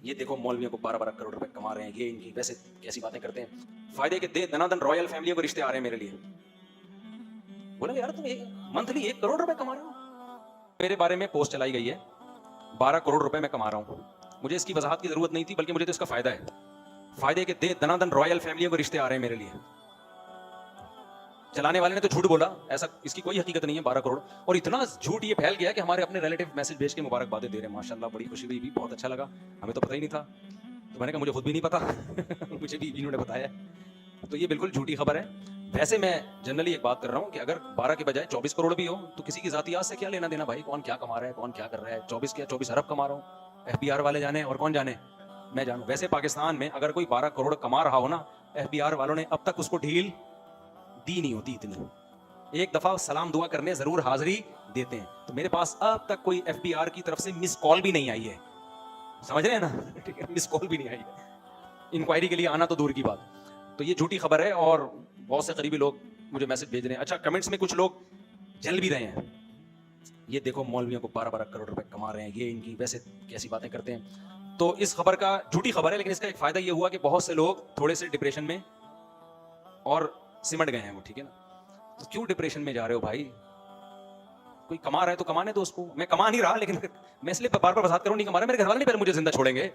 ये देखो मौलवियों को 12-12 करोड़ रुपए कमा रहे हैं, ये इनकी वैसे कैसी बातें करते हैं, फायदे के दे दनादन रॉयल फैमिलियों के रिश्ते आ रहे हैं मेरे लिए। बोले यार तुम मंथली 1 करोड़ रुपए कमा रहे हो। मेरे बारे में पोस्ट चलाई गई है 12 करोड़ रुपए मैं कमा रहा हूं। मुझे इसकी वजाहत की जरूरत नहीं थी, बल्कि मुझे तो इसका फायदा है। फायदे के दे दनादन रॉयल फैमिलियों के रिश्ते आ रहे हैं मेरे लिए। चलाने वाले ने तो झूठ बोला, ऐसा इसकी कोई हकीकत नहीं है 12 करोड़। और इतना झूठ ये फैल गया कि हमारे अपने रिलेटिव मैसेज भेज के मुबारकबादें दे रहे हैं। माशाल्लाह बड़ी खुशी हुई भी, बहुत अच्छा लगा, हमें तो पता ही नहीं था। तो मैंने कहा मुझे खुद भी नहीं पता मुझे भी इन्होंने बताया। तो ये बिल्कुल झूठी खबर है। वैसे मैं जनरली एक बात कर रहा हूँ कि अगर 12 के बजाय 24 करोड़ भी हो तो किसी की जाती आस से क्या लेना देना भाई, कौन क्या कमा रहा है, कौन क्या कर रहा है। 24 क्या 24 अरब कमा रहा हूँ, FBR वाले जाने और कौन जाने, मैं जानूं। वैसे पाकिस्तान में अगर कोई 12 करोड़ कमा रहा हो ना, FBR वालों ने अब तक उसको ढील दी नहीं होती इतनी। एक दफा सलाम दुआ करने जरूर हाजिरी देते हैं। तो मेरे पास अब तक कोई FBR की तरफ से मिस कॉल भी नहीं आई है, समझ रहे हैं ना ठीक है, मिस कॉल भी नहीं आई है। इंक्वायरी के लिए आना तो दूर की बात। तो ये झूठी खबर है और बहुत से करीबी लोग मुझे मैसेज भेज रहे हैं। अच्छा, कमेंट्स में कुछ लोग जल भी रहे हैं, ये देखो मौलवियों को 12-12 करोड़ रुपए कमा रहे हैं, ये इनकी वैसे कैसी बातें करते हैं। तो इस खबर का झूठी खबर है, लेकिन इसका एक फायदा ये हुआ कि बहुत से लोग थोड़े से डिप्रेशन में और सिमट गए हैं वो, ठीक है ना। तो क्यों डिप्रेशन में जा रहे हो भाई, कोई कमा रहा है तो कमाने दो उसको। मैं कमा नहीं रहा, लेकिन मैं इसलिए बार बार वजाहत करूं, नहीं कमा रहा, मेरे घर वाले नहीं पहले मुझे जिंदा छोड़ेंगे।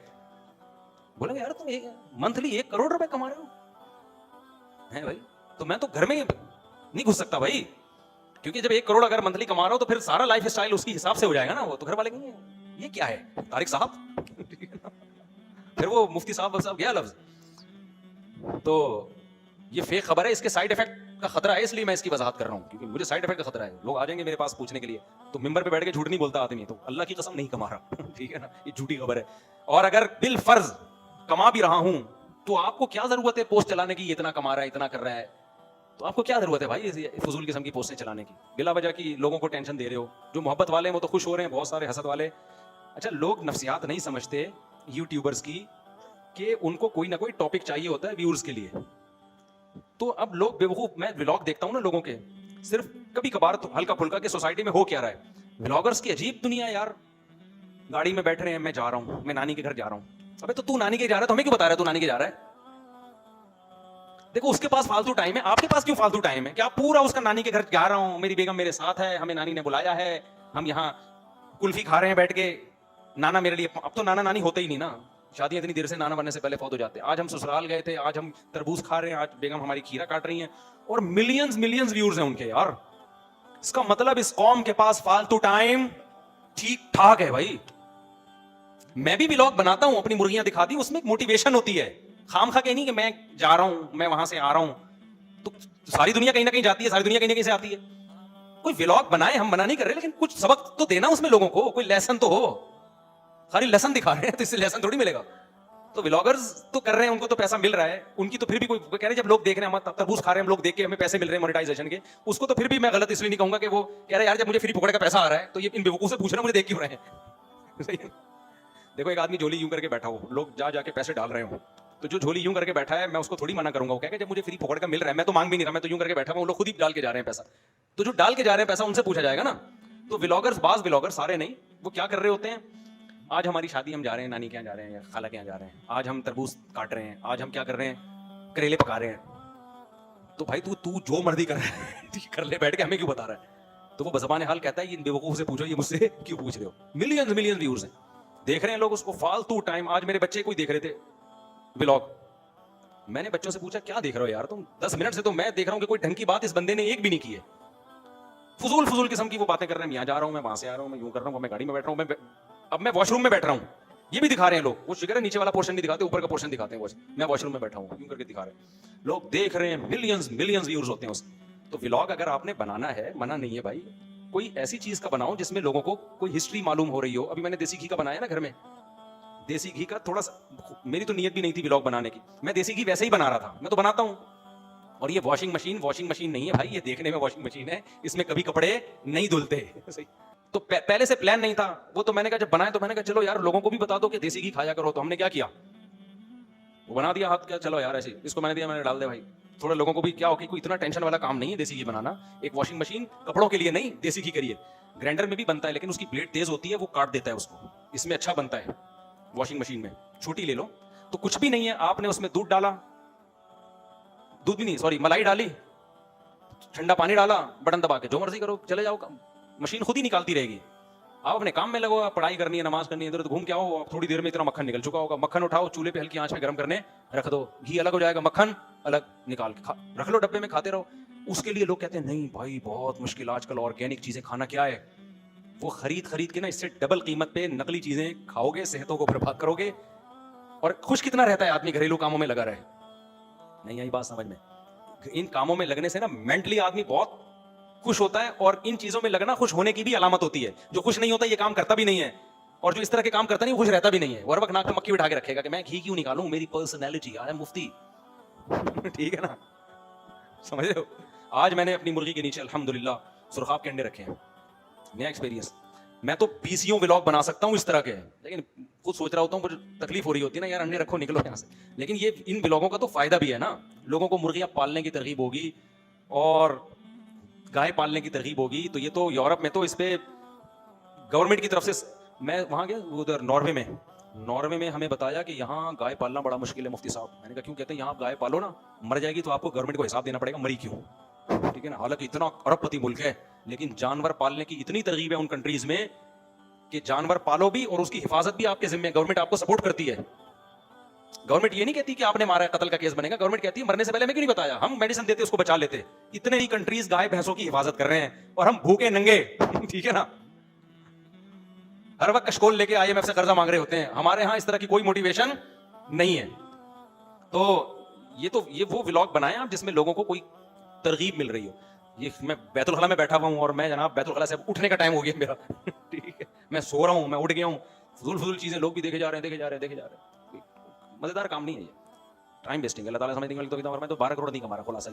बोलेंगे यार तुम मंथली 1 करोड़ रुपए कमा रहे हो हैं भाई, तो मैं तो घर में नहीं घुस सकता भाई, क्योंकि जब 1 करोड़ अगर मंथली कमा रहा हो तो फिर सारा लाइफ स्टाइल उसकी हिसाब से हो जाएगा ना। वो तो घर वाले कहेंगे ये क्या है तारिक साहब फिर वो मुफ्ती साहब गया लफ्ज। तो ये फेक खबर है, इसके साइड इफेक्ट का खतरा है, इसलिए मैं इसकी वजाहत कर रहा हूं, क्योंकि मुझे साइड इफेक्ट का खतरा है। लोग आ जाएंगे मेरे पास पूछने के लिए, तो मिंबर पे बैठ के झूठ नहीं बोलता आदमी, तो अल्लाह की कसम नहीं कमा रहा ठीक है ना, ये झूठी खबर है। और अगर बिल फर्ज कमा भी रहा हूं तो आपको क्या जरूरत है पोस्ट चलाने की, इतना कमा रहा है, इतना कर रहा है, तो आपको क्या जरूरत है भाई फजूल किस्म की पोस्टें चलाने की, बिला वजह की लोगों को टेंशन दे रहे हो। जो मोहब्बत वाले हैं वो तो खुश हो रहे हैं, बहुत सारे हसद वाले। अच्छा, लोग नफ्सियात नहीं समझते यूट्यूबर्स की, कि उनको कोई ना कोई टॉपिक चाहिए होता है व्यूअर्स के लिए। तो अब लोग बेवकूफ, मैं व्लॉग देखता हूं ना लोगों के, सिर्फ कभी कभार तो हल्का फुल्का कि सोसाइटी में हो क्या रहा है। व्लॉगर्स की अजीब दुनिया यार, गाड़ी में बैठ रहे हैं, मैं जा रहा हूं, मैं नानी के घर जा रहा हूं। अबे तो तू नानी के जा रहा है तो हमें क्यों बता रहा है तू नानी के जा रहा है। देखो उसके पास फालतू टाइम है, आपके पास क्यों फालतू टाइम है। क्या पूरा उसका नानी के घर जा रहा हूं, मेरी बेगम मेरे साथ है, हमें नानी ने बुलाया है, हम यहाँ कुल्फी खा रहे हैं बैठ के। नाना मेरे लिए, अब तो नाना नानी होते ही नहीं ना, शादियां इतनी देर से नाना बनने से पहले फौत हो जाते हैं। आज हम ससुराल गए थे, आज हम तरबूज खा रहे हैं, आज बेगम हमारी खीरा काट रही हैं, और मिलियंस मिलियंस व्यूअर्स हैं उनके यार। इसका मतलब इस कौम के पास फालतू टाइम ठीक ठाक है भाई। मैं भी व्लॉग बनाता हूं, अपनी मुर्गियां दिखाती हूं, उसमें एक मोटिवेशन होती है, खाम खा के नहीं कि मैं जा रहा हूं, मैं वहां से आ रहा हूं। तो सारी दुनिया कहीं ना कहीं जाती है, सारी दुनिया कहीं ना कहीं से आती है। कोई व्लॉग बनाए, हम मना नहीं कर रहे, लेकिन कुछ सबक तो देना उसमें लोगों को, कोई लेसन तो हो। सारी लेसन दिखा रहे हैं तो इससे लेसन थोड़ी मिलेगा। तो व्लॉगर्स तो कर रहे हैं, उनको तो पैसा मिल रहा है, उनकी तो फिर भी कोई कह रहे हैं जब लोग देख रहे हैं, हम तरबूज खा रहे हैं, हम लोग देख के हमें पैसे मिल रहे हैं मोनेटाइजेशन के, उसको तो फिर भी मैं गलत इसलिए नहीं कहूंगा कि वो कह रहे हैं यार जब मुझे फ्री पकड़ का पैसा आ रहा है तो ये इन बेवकूफ से पूछ रहे हैं मुझे देख क्यों रहे हैं देखो एक आदमी झोली यूं करके बैठा हो, लोग जा जाके पैसे डाल रहे हो, तो जो झोली यूं करके बैठा है मैं उसको थोड़ी मना करूंगा। वो कहेगा जब मुझे फ्री पकड़ का मिल रहा है, मैं तो मांग भी नहीं रहा, मैं तो यूं करके बैठा हूं, वो लोग खुद ही डाल के जा रहे हैं पैसा। तो जो डाल के जा रहे हैं पैसा उनसे पूछा जाएगा ना। तो व्लॉगर्स, बाज व्लॉगर्स, सारे नहीं, वो क्या कर रहे होते हैं, आज हमारी शादी, हम जा रहे हैं नानी के यहाँ जा रहे हैं या खाला के यहाँ जा रहे हैं, आज हम तरबूज काट रहे हैं, आज हम क्या कर रहे हैं, करेले पका रहे हैं। तो भाई तू जो मर्जी कर रहा है कर ले बैठ के, हमें क्यों बता रहा है। तो वो बज़बान हाल कहता है इन बेवकूफ से पूछो, ये मुझसे क्यों पूछ रहे हो। मिलियंस मिलियंस व्यूअर्स हैं, देख रहे हैं लोग उसको फालतू टाइम। आज मेरे बच्चे कोई देख रहे थे व्लॉग, मैंने बच्चों से पूछा क्या देख रहे हो यार तुम, 10 मिनट से तो मैं देख रहा हूं कि कोई ढंग की बात इस बंदे ने एक भी नहीं की है। फजूल फजूल किस्म की वो बातें कर रहे हैं, यहाँ जा रहा हूं, मैं वहां से आ रहा हूं, मैं यूं कर रहा हूं, मैं गाड़ी में बैठ रहा हूं, अब मैं वॉशरूम में बैठ रहा हूं, ये भी दिखा रहे हैं लोग। वो शिकर है नीचे वाला पोर्शन नहीं दिखाते, ऊपर का पोर्शन दिखाते हैं, मैं वॉशरूम में बैठा हूं यूं करके दिखा रहे हैं। लोग देख रहे हैं, मिलियंस मिलियंस व्यूअर्स होते हैं उसके। तो व्लॉग अगर आपने बनाना है, मना नहीं है भाई, कोई ऐसी चीज का बनाओ जिसमें लोगों को कोई हिस्ट्री मालूम हो रही हो। अभी मैंने देसी घी का बनाया ना घर में, देसी घी का थोड़ा सा, मेरी तो नीयत भी नहीं थी व्लॉग बनाने की, मैं देसी घी वैसे ही बना रहा था, मैं तो बनाता हूं। और ये वॉशिंग मशीन नहीं है भाई, ये देखने में वॉशिंग मशीन है, इसमें कभी कपड़े नहीं धुलते तो पहले से प्लान नहीं था वो। तो मैंने कहा जब बनाए तो मैंने कहा चलो यार लोगों को भी बता दो कि देसी घी खाया करो। तो हमने क्या किया, वो बना दिया हाथ, क्या चलो यार ऐसे, इसको मैंने दिया, मैंने डाल दिया भाई। थोड़ा लोगों को भी क्या हो कि कोई इतना टेंशन वाला काम नहीं है देसी घी बनाना। एक वॉशिंग मशीन कपड़ों के लिए नहीं, देसी घी करिए। ग्राइंडर में भी बनता है लेकिन उसकी ब्लेड तेज होती है, वो काट देता है उसको, इसमें अच्छा बनता है। वॉशिंग मशीन में, छोटी ले लो, तो कुछ भी नहीं है, आपने उसमें दूध डाला, दूध भी नहीं सॉरी मलाई डाली, ठंडा पानी डाला, बटन दबा के जो मर्जी करो, चले जाओ, मशीन खुद ही निकालती रहेगी। आप अपने काम में लगो, आप पढ़ाई करनी है, नमाज करनी है, इधर घूम के आओ, थोड़ी देर में इतना मक्खन निकल चुका होगा। मक्खन उठाओ, चूल्हे पे हल्की आंच में गर्म करने रख दो, घी अलग हो जाएगा, मक्खन अलग निकाल के रख लो डब्बे में, खाते रहो। उसके लिए लोग कहते हैं नहीं भाई बहुत मुश्किल, आजकल ऑर्गेनिक चीजें खाना क्या है, वो खरीद खरीद के ना इससे डबल कीमत पे नकली चीजें खाओगे, सेहतों को बर्बाद करोगे। और खुश कितना रहता है आदमी घरेलू कामों में लगा रहे, नहीं आई बात समझ में? इन कामों में लगने से ना मेंटली आदमी बहुत खुश होता है, और इन चीजों में लगना खुश होने की भी अलामत होती है। जो खुश नहीं होता ये काम करता भी नहीं है, और जो इस तरह के काम करता नहीं खुश रहता भी नहीं है। वरवक नाक पे मक्खी बिठा के रखेगा कि मैं घी क्यों निकालूं, मेरी पर्सनैलिटी, आई एम मुफ्ती। ठीक है ना, समझ रहे हो? आज मैंने अपनी मुर्गी के नीचे अल्हम्दुलिल्लाह सुरखाब के अंडे रखे हैं, नया एक्सपीरियंस। मैं तो 20 व्लॉग बना सकता हूँ इस तरह के, लेकिन खुद सोच रहा होता हूँ, मुझे तकलीफ हो रही होती है ना यार, अंडे रखो निकलो यहाँ से। लेकिन ये इन व्लॉगों का तो फायदा भी है ना, लोगों को मुर्गियां पालने की तरगीब होगी और गाय पालने की तरगीब होगी। तो ये तो यूरोप में तो इस पे गवर्नमेंट की तरफ से, मैं वहां गया उधर नॉर्वे में हमें बताया कि यहाँ गाय पालना बड़ा मुश्किल है मुफ्ती साहब। मैंने कहा क्यों? कहते हैं यहाँ आप गाय पालो ना, मर जाएगी तो आपको गवर्नमेंट को हिसाब देना पड़ेगा, मरी क्यों। ठीक है ना, हालांकि इतना अरबपति मुल्क है, लेकिन जानवर पालने की इतनी तरगीब है उन कंट्रीज में कि जानवर पालो भी और उसकी हिफाजत भी आपके जिम्मे, गवर्नमेंट आपको सपोर्ट करती है। गवर्नमेंट ये नहीं कहती कि आपने मारा है कत्ल का केस बनेगा, गवर्नमेंट कहती है मरने से पहले हमें क्यों नहीं बताया, हम मेडिसिन देते उसको बचा लेते। इतने ही कंट्रीज गाय भैंसों की हिफाजत कर रहे हैं और हम भूखे नंगे ठीक है ना, हर वक्त कशकोल लेके IMF से कर्जा मांग रहे होते हैं। हमारे यहाँ इस तरह की कोई मोटिवेशन नहीं है। तो ये वो व्लॉग बनाए आप जिसमें लोगों को कोई तरगीब मिल रही हो। ये मैं बैतुल खला में बैठा हुआ हूँ और मैं जनाब बैतुल खला से अब उठने का टाइम हो गया मेरा ठीक है, मैं सो रहा हूँ, मैं उठ गया हूँ। फजूल चीजें लोग भी देखे जा रहे हैं, मजेदार काम नहीं है ये, टाइम वेस्टिंग है। अल्लाह ताला समझ नहीं, तो 12 करोड़ नहीं कमा रहा खुलासा।